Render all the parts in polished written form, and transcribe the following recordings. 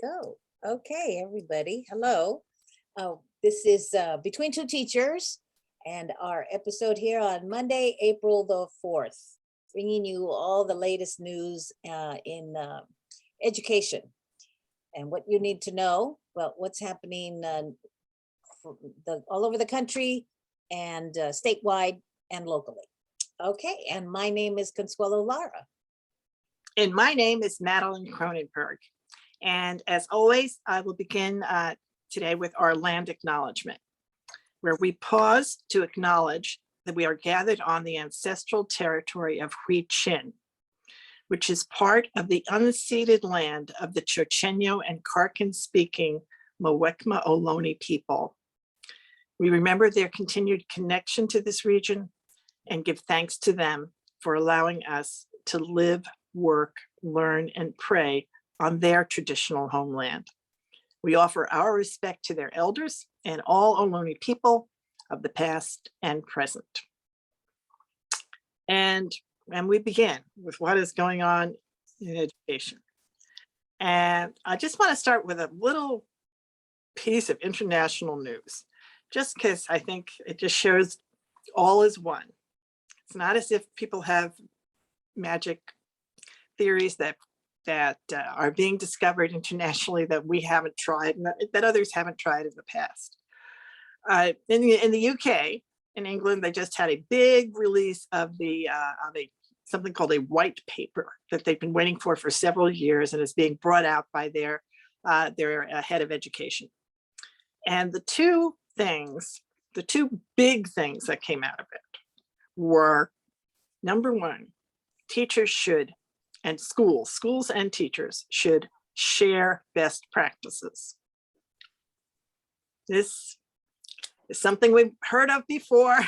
Go. Okay, everybody. Hello. This is Between Two Teachers and our episode here on Monday, April the 4th, bringing you all the latest news in education and what you need to know. Well, what's happening all over the country and statewide and locally. Okay, and my name is Consuelo Lara. And my name is Madeline Cronenberg. And as always, I will begin today with our land acknowledgement, where we pause to acknowledge that we are gathered on the ancestral territory of Hui Chin, which is part of the unceded land of the Chochenyo and Karkan-speaking Muwekma Ohlone people. We remember their continued connection to this region and give thanks to them for allowing us to live, work, learn, and pray on their traditional homeland. We offer our respect to their elders and all Ohlone people of the past and present. And we begin with what is going on in education. And I just want to start with a little piece of international news, just because I think it just shows all is one. It's not as if people have magic theories that are being discovered internationally that we haven't tried, and that others haven't tried in the past. In the UK, in England, they just had a big release of something called a white paper that they've been waiting for several years, and is being brought out by their head of education. And the two big things that came out of it were, number one, teachers should, and schools and teachers should share best practices. This is something we've heard of before.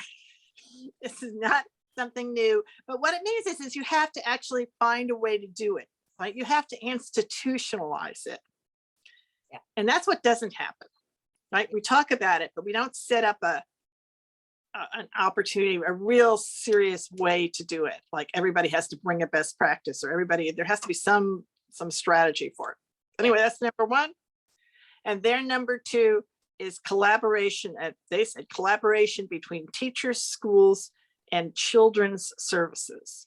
This is not something new, but what it means is you have to actually find a way to do it, right? You have to institutionalize it. Yeah. And that's what doesn't happen, right? We talk about it, but we don't set up an opportunity, a real serious way to do it. Like everybody has to bring a best practice, or there has to be some strategy for it. Anyway, that's number one. And their number two is collaboration. They said collaboration between teachers, schools, and children's services.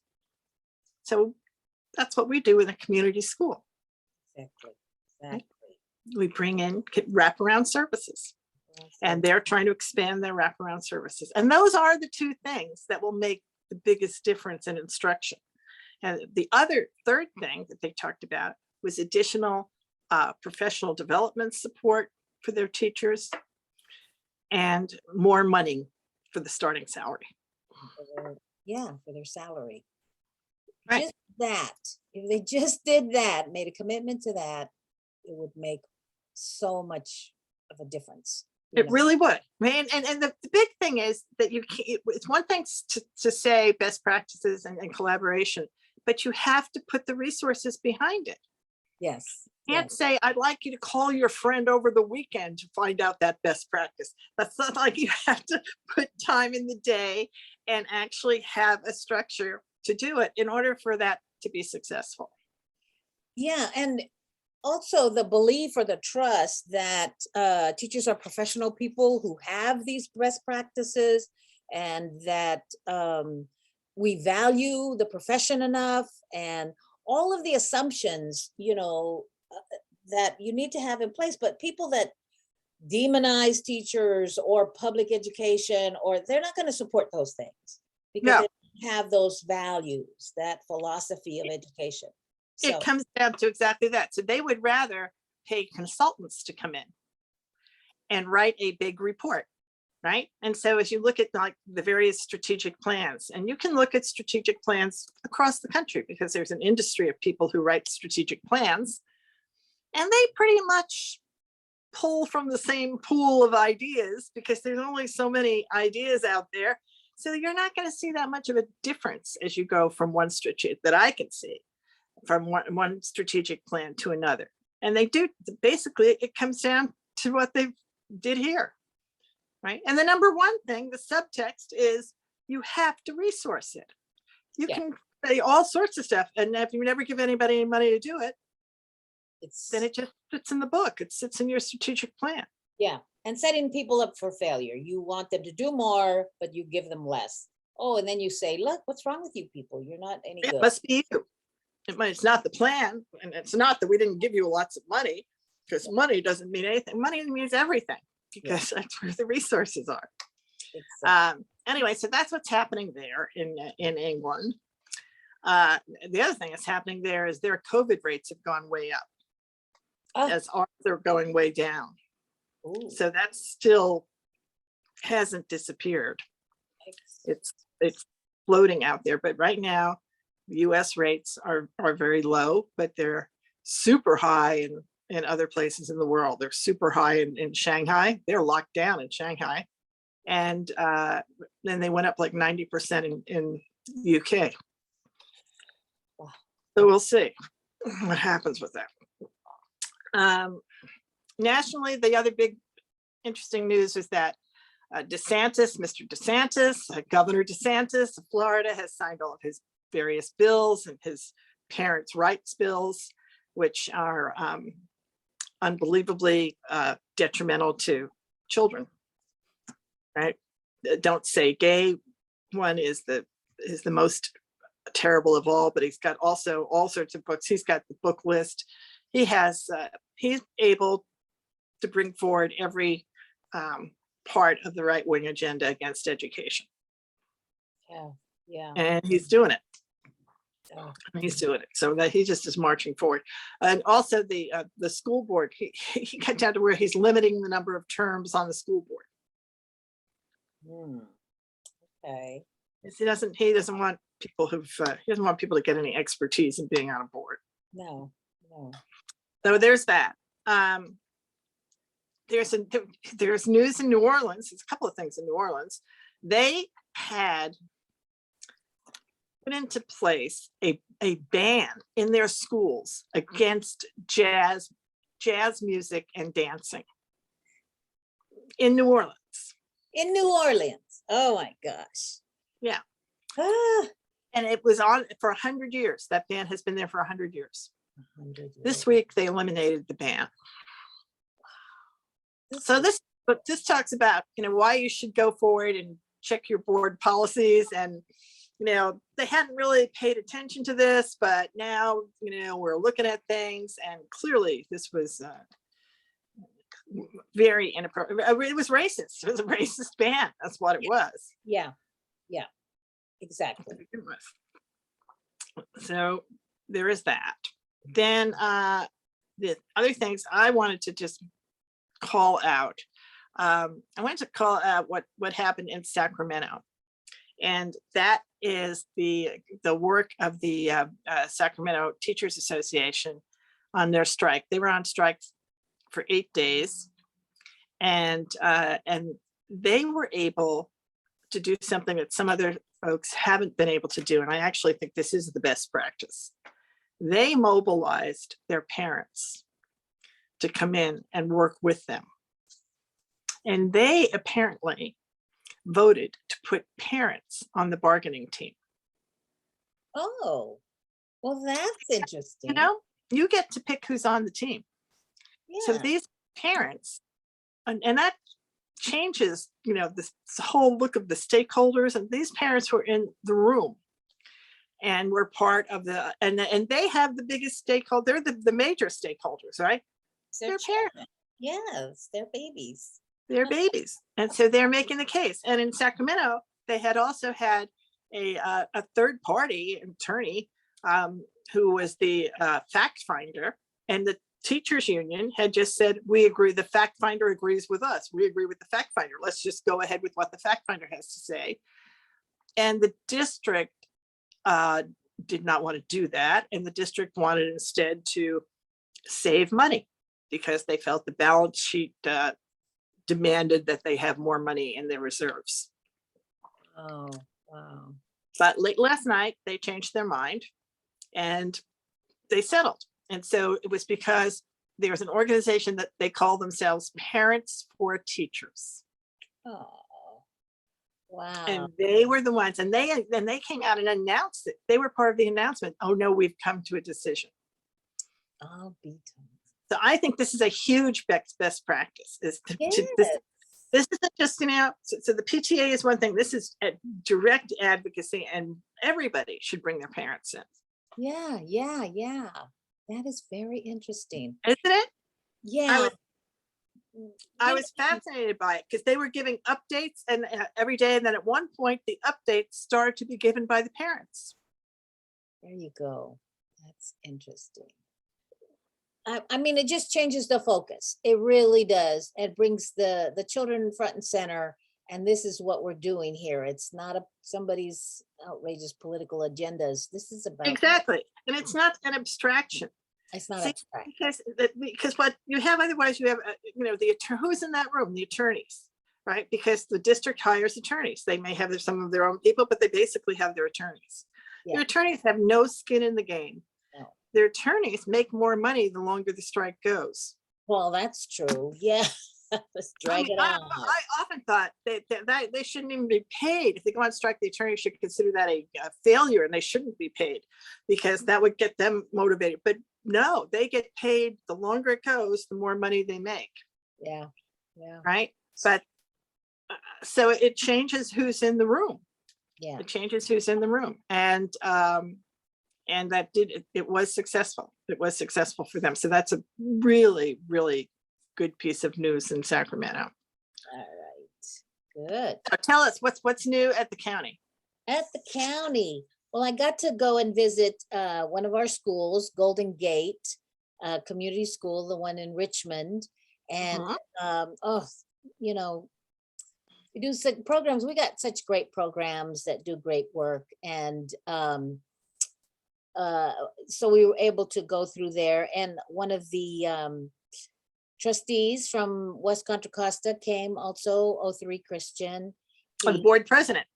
So that's what we do in a community school. Exactly. We bring in wraparound services. And they're trying to expand their wraparound services. And those are the two things that will make the biggest difference in instruction. And the third thing that they talked about was additional professional development support for their teachers and more money for the starting salary. For their salary. Right. Just that, if they just did that, made a commitment to that, it would make so much of a difference. It really would. And the big thing is that it's one thing to say best practices and collaboration, but you have to put the resources behind it. Yes. You can't say, I'd like you to call your friend over the weekend to find out that best practice. That's not like you have to put time in the day and actually have a structure to do it in order for that to be successful. Yeah, and also the belief or the trust that teachers are professional people who have these best practices, and that we value the profession enough, and all of the assumptions, that you need to have in place. But people that demonize teachers or public education, or they're not going to support those things because they don't have those values, that philosophy of education. It comes down to exactly that. So they would rather pay consultants to come in and write a big report, right? And so as you look at like the various strategic plans, and you can look at strategic plans across the country because there's an industry of people who write strategic plans, and they pretty much pull from the same pool of ideas because there's only so many ideas out there. So you're not going to see that much of a difference as you go from one strategic that I can see, from one strategic plan to another. And they do, basically, it comes down to what they did here, right? And the number one thing, the subtext is you have to resource it. You can say all sorts of stuff, and if you never give anybody any money to do it, It's, then it just sits in the book. It sits in your strategic plan. yeah, and setting people up for failure. You want them to do more, but you give them less. Oh, and then you say, look, what's wrong with you people? You're not any It good. must be you. It's not the plan, and it's not that we didn't give you lots of money, because money doesn't mean anything. Money means everything, because that's where the resources are. Anyway, so that's what's happening there in England. The other thing that's happening there is their COVID rates have gone way up, as ours are going way down. Ooh, So that still hasn't disappeared. It's floating out there, but right now the US rates are very low, but they're super high in other places in the world. They're super high in Shanghai. They're locked down in Shanghai. And then they went up like 90% in the UK. Wow. So we'll see what happens with that. Nationally, the other big interesting news is that Mr. DeSantis, Governor DeSantis of Florida, has signed all of his various bills and his parents' rights bills, which are unbelievably detrimental to children. Right? Don't Say Gay one is the most terrible of all, but he's got also all sorts of books. He's got the book list. He's able to bring forward every part of the right-wing agenda against education. Yeah. And he's doing it. He's doing it. So that he just is marching forward. And also the school board, he got down to where he's limiting the number of terms on the school board. Okay. He doesn't want people he doesn't want people to get any expertise in being on a board. No. So there's that. There's news in New Orleans. There's a couple of things in New Orleans. They had put into place a ban in their schools against jazz music and dancing in New Orleans. In New Orleans. Oh my gosh. Yeah. Ah. And it was on for 100 years. That ban has been there for 100 years. 100 years. This week they eliminated the ban. So this talks about, why you should go forward and check your board policies. And, they hadn't really paid attention to this, but now, we're looking at things, and clearly this was very inappropriate. It was racist. It was a racist ban. That's what it was. Yeah. Exactly. To begin with. So there is that. Then the other things I wanted to just call out. I wanted to call out what happened in Sacramento, and that is the work of the Sacramento Teachers Association on their strike. They were on strike for 8 days, and they were able to do something that some other folks haven't been able to do, and I actually think this is the best practice. They mobilized their parents to come in and work with them. And they apparently voted to put parents on the bargaining team. Oh, well, that's interesting. You get to pick who's on the team. Yeah. So these parents, and that changes, this whole look of the stakeholders, and these parents were in the room and were part of and they have the biggest stakeholder. They're the major stakeholders, right? They're parents. Yes, they're babies. They're babies. And so they're making the case. And in Sacramento, they had also had a third party attorney who was the fact finder. And the teachers union had just said, we agree, the fact finder agrees with us. We agree with the fact finder. Let's just go ahead with what the fact finder has to say. And the district did not want to do that. And the district wanted instead to save money because they felt the balance sheet demanded that they have more money in their reserves. Oh, wow. But late last night, they changed their mind and they settled. And so it was because there's an organization that they call themselves Parents for Teachers. Oh, wow. And they were the ones, and they came out and announced it. They were part of the announcement. Oh no, we've come to a decision. I'll be done. So I think this is a huge best practice. Yes. This isn't just, so the PTA is one thing. This is a direct advocacy, and everybody should bring their parents in, Yeah, yeah, yeah. That is very interesting. isn't it? Yeah. I You was know, fascinated by it because they were giving updates and every day, and then at one point the updates started to be given by the parents. there you go. That's interesting. I mean, it just changes the focus. It really does. It brings the children front and center. And this is what we're doing here. It's not somebody's outrageous political agendas. This is about, Exactly, and it's not an abstraction. it's not See, abstract. because what you have otherwise, you have the who's in that room, the attorneys, right? Because the district hires attorneys. They may have some of their own people, but they basically have their attorneys. Yeah. Their attorneys have no skin in the game. No. Their attorneys make more money the longer the strike goes. Well, that's true. Yeah. Let's drag it on. I often thought that they shouldn't even be paid. If they go on strike, the attorney should consider that a failure, and they shouldn't be paid, because that would get them motivated. But no, they get paid. The longer it goes, the more money they make. Yeah. Yeah. Right. But so it changes who's in the room. Yeah. It changes who's in the room. And that it was successful. It was successful for them. So that's a really, really good piece of news in Sacramento. All right. Good. So tell us what's new at the county. At the county. Well, I got to go and visit one of our schools, Golden Gate Community School, the one in Richmond. And we do some programs. We got such great programs that do great work. And so we were able to go through there. And one of the trustees from West Contra Costa came also, O3 Christian. The board president.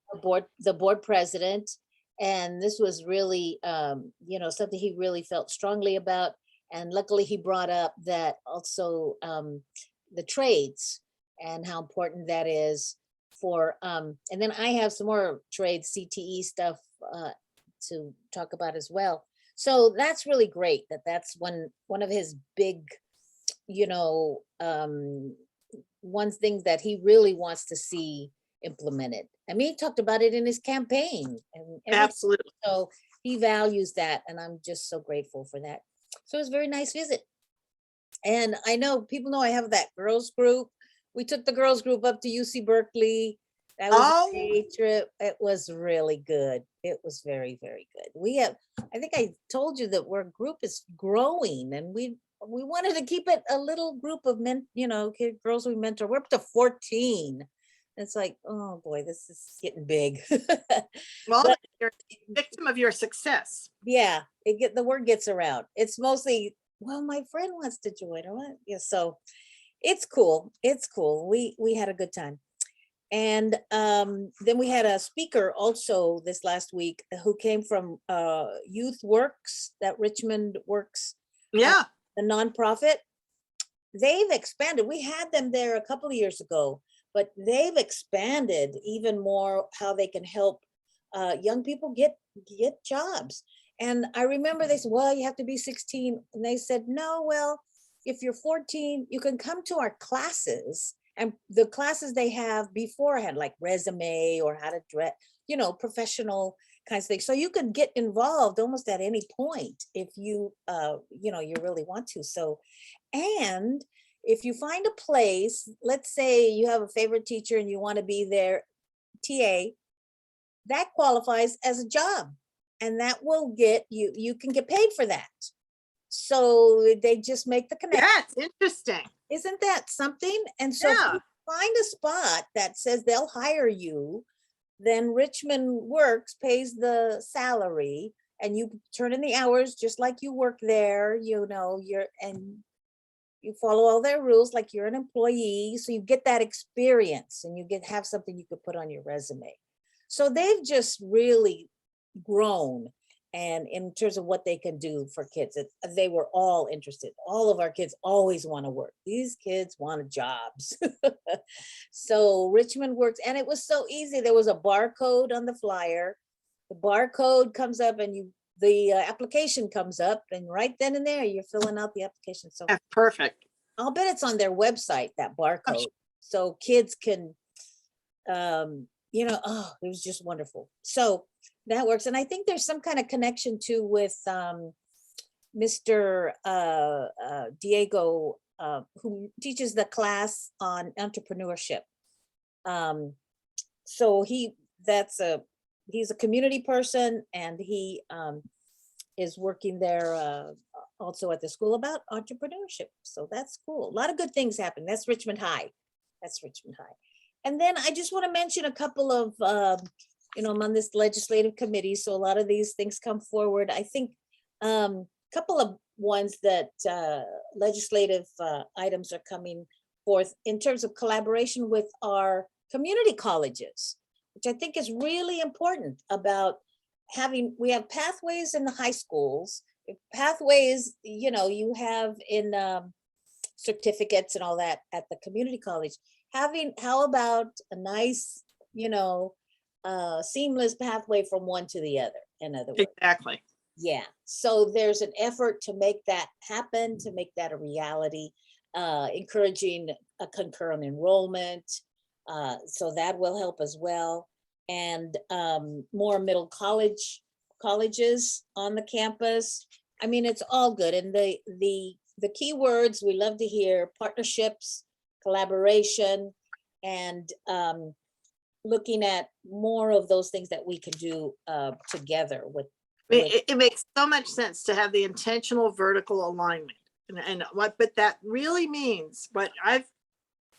The board president. And this was really, something he really felt strongly about. And luckily he brought up that also the trades and how important that is for, and then I have some more trade CTE stuff to talk about as well. So that's really great that's one of his big, one thing that he really wants to see implemented. I mean, he talked about it in his campaign and absolutely. So he values that, and I'm just so grateful for that. So it was a very nice visit. And I know people know I have that girls group. We took the girls group up to UC Berkeley. That was a day trip. It was really good. It was very, very good. I think I told you that our group is growing, and we wanted to keep it a little group of men, girls we mentor. We're up to 14. It's like, oh boy, this is getting big. Well, you're a victim of your success. Yeah, the word gets around. It's mostly, well, my friend wants to join. Yeah, so it's cool. It's cool. We had a good time. And then we had a speaker also this last week who came from Youth Works, that Richmond Works. Yeah. The nonprofit. They've expanded. We had them there a couple of years ago, but they've expanded even more how they can help young people get jobs. And I remember they said, well, you have to be 16. And they said, no, well, if you're 14, you can come to our classes. And the classes they have beforehand, like resume or how to dress, professional kinds of things. So you could get involved almost at any point if you, you really want to. So, and if you find a place, let's say you have a favorite teacher and you want to be their TA, that qualifies as a job, and that will get you can get paid for that. So they just make the connection. That's interesting. Isn't that something? And so if you find a spot that says they'll hire you, then Richmond Works pays the salary, and you turn in the hours just like you work there, and you follow all their rules like you're an employee. So you get that experience, and you have something you could put on your resume. So they've just really grown. And in terms of what they can do for kids, they were all interested. All of our kids always want to work. These kids wanted jobs. So Richmond Works, and it was so easy. There was a barcode on the flyer. The barcode comes up and you the application comes up, and right then and there, you're filling out the application. So That's perfect. I'll bet it's on their website, that I'm barcode, so kids can, oh, it was just wonderful. So that works. And I think there's some kind of connection too with Mr. Diego, who teaches the class on entrepreneurship. So he's a community person, and he is working there also at the school about entrepreneurship. So that's cool. A lot of good things happen. That's Richmond High. That's Richmond High. And then I just want to mention a couple of, I'm on this legislative committee, so a lot of these things come forward. I think a couple of ones that legislative items are coming forth in terms of collaboration with our community colleges, which I think is really important about we have pathways in the high schools, pathways, you have in certificates and all that at the community college. How about a nice, seamless pathway from one to the other, in other words. Exactly. Yeah, so there's an effort to make that happen, to make that a reality, encouraging a concurrent enrollment. So that will help as well. And more middle colleges on the campus. I mean, it's all good. And the key words we love to hear: partnerships, collaboration, and looking at more of those things that we can do together with. It makes so much sense to have the intentional vertical alignment. But that really means, what I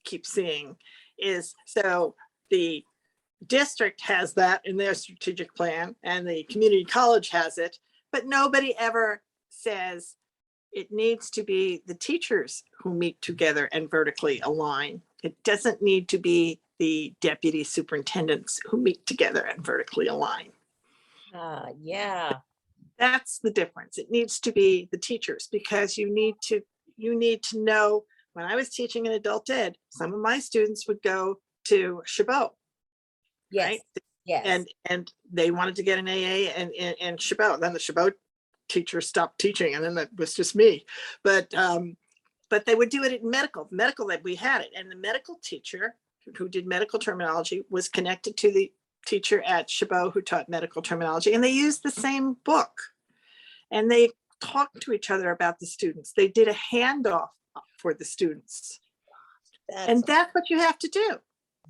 keep seeing is, so the district has that in their strategic plan and the community college has it, but nobody ever says it needs to be the teachers who meet together and vertically align. It doesn't need to be the deputy superintendents who meet together and vertically align. Yeah. That's the difference. It needs to be the teachers, because you need to know. When I was teaching in adult ed, some of my students would go to Chabot. Yes. Right? Yes. And they wanted to get an AA and Chabot. Then the Chabot teacher stopped teaching, and then that was just me. But they would do it in medical that we had it. And the medical teacher who did medical terminology was connected to the teacher at Chabot who taught medical terminology, and they used the same book, and they talked to each other about the students. They did a handoff for the students. And that's what you have to do.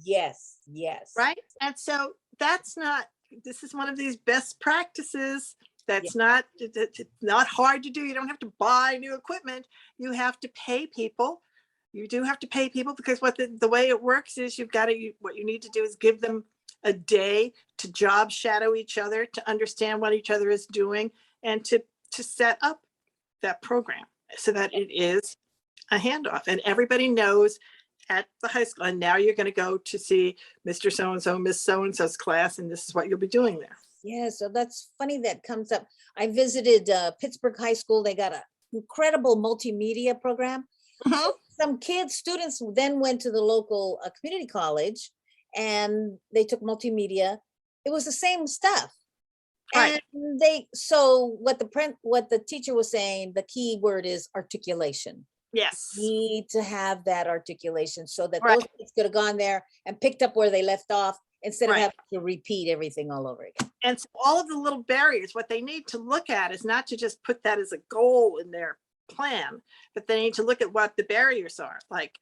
Yes, yes. Right. And so this is one of these best practices. That's not hard to do. You don't have to buy new equipment. You have to pay people. You do have to pay people, because the way it works is what you need to do is give them a day to job shadow each other, to understand what each other is doing, and to set up that program so that it is a handoff, and everybody knows at the high school. And now you're going to go to see Mr. So-and-so, Miss So-and-so's class, and this is what you'll be doing there. Yeah, so that's funny that comes up. I visited Pittsburgh High School. They got an incredible multimedia program. So some students then went to the local community college, and they took multimedia. It was the same stuff. Right. And what the teacher was saying, the key word is articulation. Yes. You need to have that articulation so that Right. those kids could have gone there and picked up where they left off, instead of Right. having to repeat everything all over again. And so all of the little barriers, what they need to look at is not to just put that as a goal in their plan, but they need to look at what the barriers are, like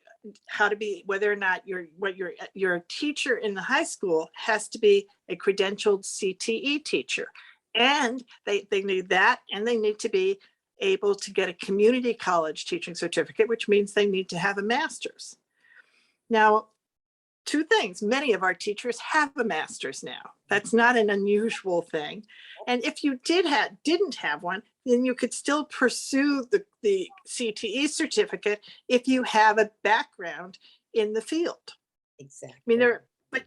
how to be, whether or not your teacher in the high school has to be a credentialed CTE teacher. And they need that, and they need to be able to get a community college teaching certificate, which means they need to have a master's. Now, two things: many of our teachers have a master's now. That's not an unusual thing. And if you didn't have one, then you could still pursue the CTE certificate if you have a background in the field. Exactly. I mean, but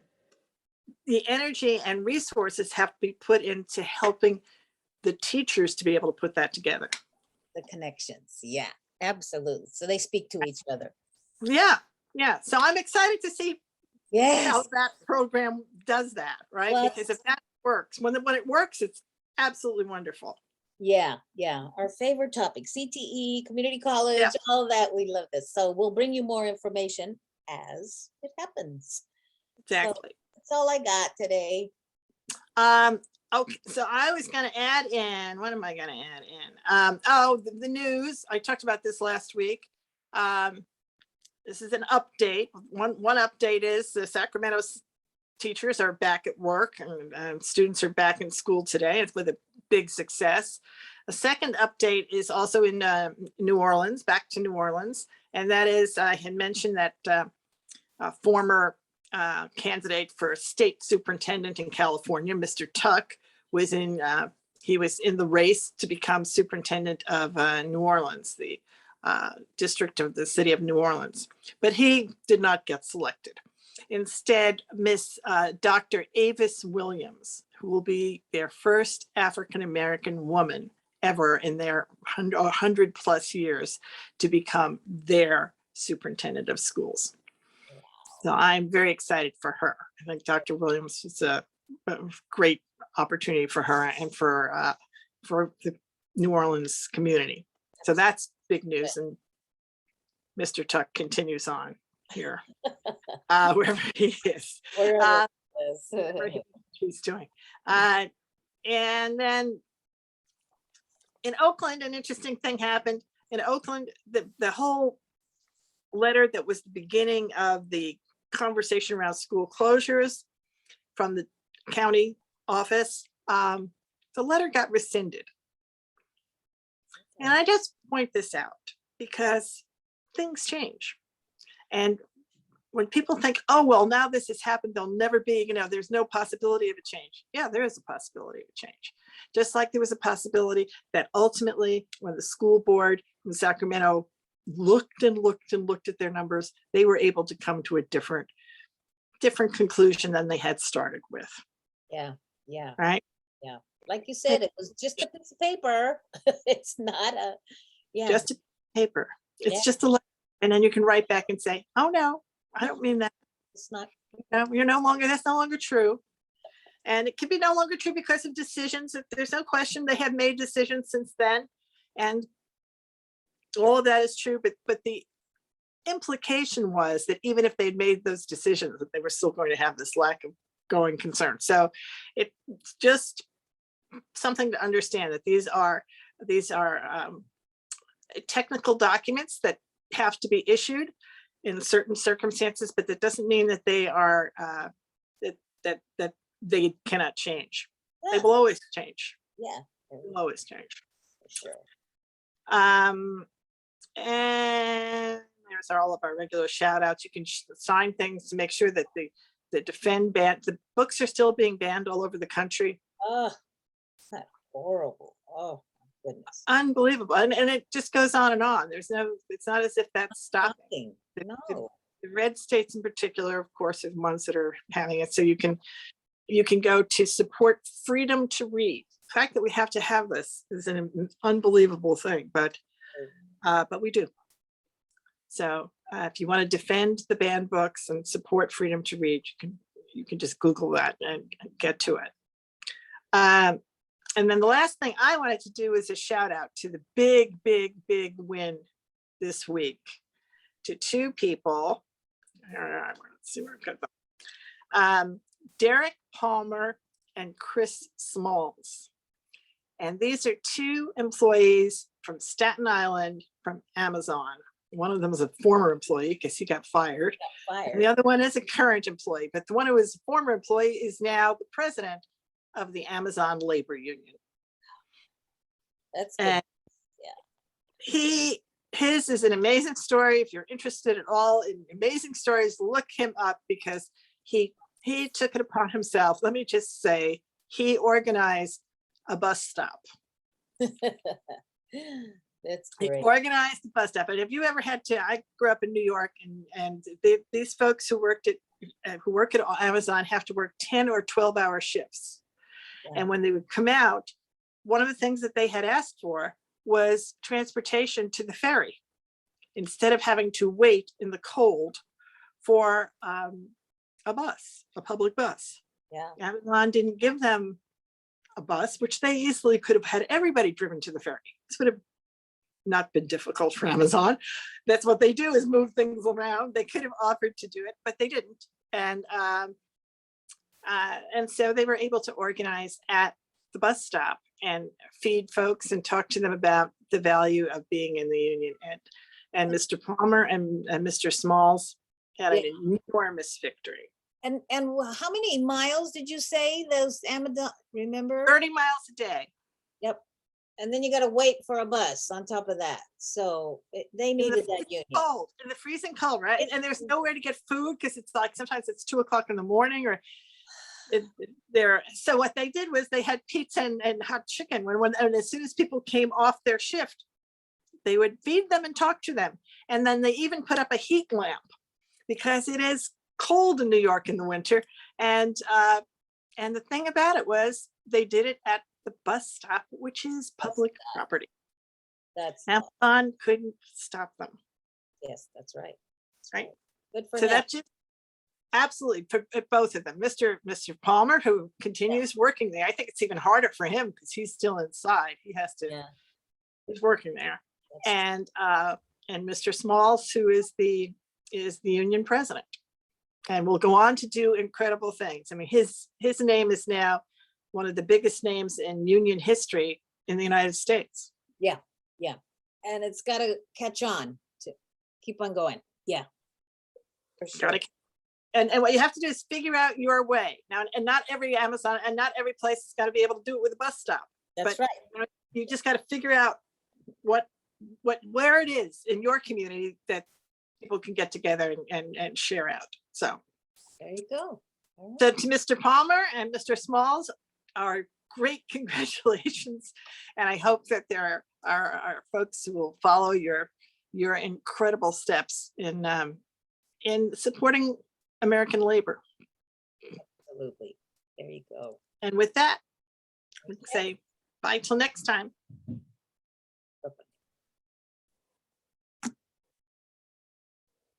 the energy and resources have to be put into helping the teachers to be able to put that together. The connections. Yeah, absolutely. So they speak to each other. Yeah. So I'm excited to see how Yes. that program does that, right? Well, because if that works, when it works, it's absolutely wonderful. Yeah, yeah. Our favorite topic, CTE, community college, Yeah, all of that. We love this. So we'll bring you more information as it happens. So exactly. that's all I got today. Um, okay, so I was going to add in, what am I going to add in? Oh, the news. I talked about this last week. Um, this is an update. One update is the Sacramento teachers are back at work, and students are back in school today. It's with a big success. A second update is also in New Orleans, back to New Orleans. And that is, I had mentioned that a former candidate for state superintendent in California, Mr. Tuck, was in, he was in the race to become superintendent of New Orleans, the district of the city of New Orleans. But he did not get selected. Instead, Miss Dr. Avis Williams, who will be their first African-American woman ever in their 100 plus years to become their superintendent of schools. So I'm very excited for her. I think Dr. Williams is a great opportunity for her and for the New Orleans community. So that's big news. And Mr. Tuck continues on here, wherever he is, Wherever whatever it is. he's doing. And then in Oakland, an interesting thing happened. In Oakland, the whole letter that was the beginning of the conversation around school closures from the county office, the letter got rescinded. And I just point this out because things change. And when people think, oh, well, now this has happened, there'll never be, there's no possibility of a change. Yeah, there is a possibility of a change. Just like there was a possibility that ultimately, when the school board in Sacramento looked and looked and looked at their numbers, they were able to come to a different conclusion than they had started with. Yeah, yeah, right? yeah. Like you said, it was just a piece of paper. It's not a, yeah, Just a paper. yeah, It's just a letter. And then you can write back and say, oh no, I don't mean that. it's not, You're no longer, that's no longer true. And it can be no longer true because of decisions. There's no question they have made decisions since then. And all of that is true, but the implication was that even if they'd made those decisions, that they were still going to have this lack of going concern. So it's just something to understand that these are technical documents that have to be issued in certain circumstances, but that doesn't mean that they are that they cannot change. They yeah, will always change. yeah, They will always change. for sure. And there's all of our regular shout outs. You can sign things to make sure that the defend ban, the books are still being banned all over the country. Oh, that's horrible. Oh, my goodness. Unbelievable. And it just goes on and on. It's not as if that's stopping. Nothing. The No. red states in particular, of course, are the ones that are having it. So you can go to support freedom to read. The fact that we have to have this is an unbelievable thing, but we do. So if you want to defend the banned books and support freedom to read, you can just Google that and get to it. And then the last thing I wanted to do is a shout out to the big win this week to two people. Let's see where I put them. Derek Palmer and Chris Smalls. And these are two employees from Staten Island from Amazon. One of them is a former employee because he got fired. And the other one is a current employee, but the one who is a former employee is now the president of the Amazon labor union. That's good. And his is an amazing story. If you're interested at all in amazing stories, look him up because he took it upon himself. Let me just say, he organized a bus stop. That's He great. organized the bus stop. And if you ever had to, I grew up in New York, and these folks who work at Amazon have to work 10 or 12-hour shifts. Yeah. And when they would come out, one of the things that they had asked for was transportation to the ferry instead of having to wait in the cold for a public bus. Yeah. Amazon didn't give them a bus, which they easily could have had everybody driven to the ferry. This would have not been difficult for Amazon. That's what they do, is move things around. They could have offered to do it, but they didn't. And so they were able to organize at the bus stop and feed folks and talk to them about the value of being in the union. And Mr. Palmer and Mr. Smalls had an enormous victory. And how many miles did you say those Amazon, remember? 30 miles a day. Yep. And then you got to wait for a bus on top of that. So they needed that union. Cold, in the freezing cold, right? And there's nowhere to get food because it's like sometimes it's 2 o'clock in the morning or so what they did was they had pizza and hot chicken and as soon as people came off their shift, they would feed them and talk to them. And then they even put up a heat lamp because it is cold in New York in the winter. And the thing about it was they did it at the bus stop, which is public property. Amazon couldn't stop them. Yes, that's right. Right. Good for so them. that's just absolutely for both of them. Mr. Palmer, who continues working there. I think it's even harder for him because he's still inside. He has to. He's working there. And Mr. Smalls, who is the union president, and will go on to do incredible things. I mean, his name is now one of the biggest names in union history in the United States. Yeah, and it's got to catch on to keep on going. Yeah, for sure. And what you have to do is figure out your way now. And not every Amazon and not every place has got to be able to do it with a bus stop. That's right. You just got to figure out where it is in your community that people can get together and share out. So there you go. So to Mr. Palmer and Mr. Smalls, our great congratulations. And I hope that there are folks who will follow your incredible steps in supporting American labor. Absolutely. There you go. And with that, let's say bye till next time.